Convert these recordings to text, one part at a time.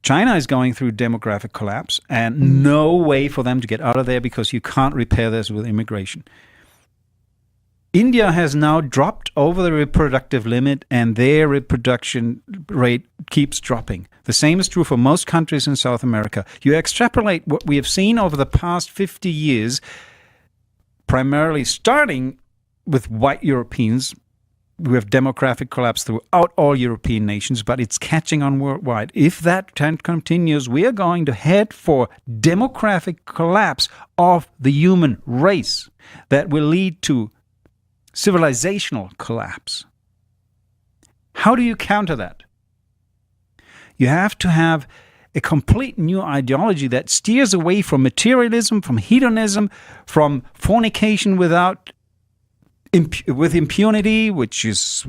China is going through demographic collapse and no way for them to get out of there because you can't repair this with immigration. India has now dropped over the reproductive limit and their reproduction rate keeps dropping. The same is true for most countries in South America. You extrapolate what we have seen over the past 50 years, primarily starting with white Europeans. We have demographic collapse throughout all European nations, but it's catching on worldwide. If that trend continues, we are going to head for demographic collapse of the human race that will lead to civilizational collapse. How do you counter that? You have to have a complete new ideology that steers away from materialism, from hedonism, from fornication with impunity, which is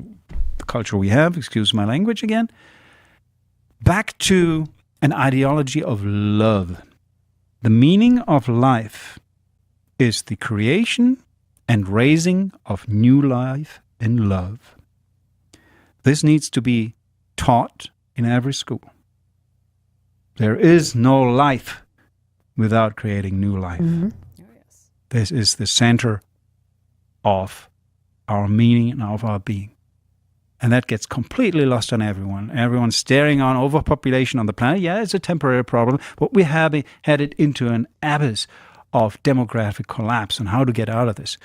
the culture we have, excuse my language again, back to an ideology of love. The meaning of life is the creation and raising of new life in love. This needs to be taught in every school. There is no life without creating new life. Mm-hmm. Oh, yes. This is the center of our meaning and of our being. And that gets completely lost on everyone. Everyone's staring on overpopulation on the planet. Yeah, it's a temporary problem, but we have headed into an abyss of demographic collapse and how to get out of this.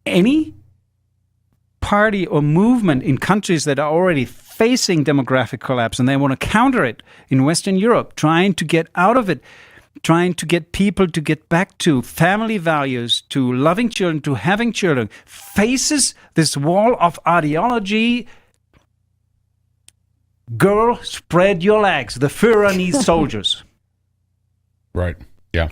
Any party or movement in countries that are already facing demographic collapse and they want to counter it in Western Europe, trying to get out of it, trying to get people to get back to family values, to loving children, to having children, faces this wall of ideology. Girl, spread your legs. The Führer needs soldiers. Right. Yeah.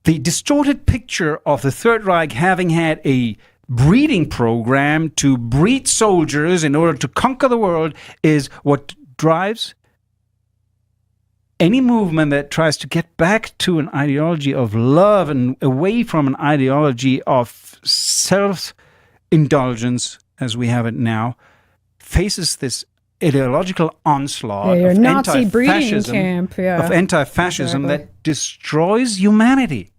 The distorted picture of the Third Reich having had a breeding program to breed soldiers in order to conquer the world is what drives any movement that tries to get back to an ideology of love and away from an ideology of self-indulgence as we have it now, faces this ideological onslaught of Nazi breeding anti-fascism, camp, of anti-fascism exactly. that destroys humanity.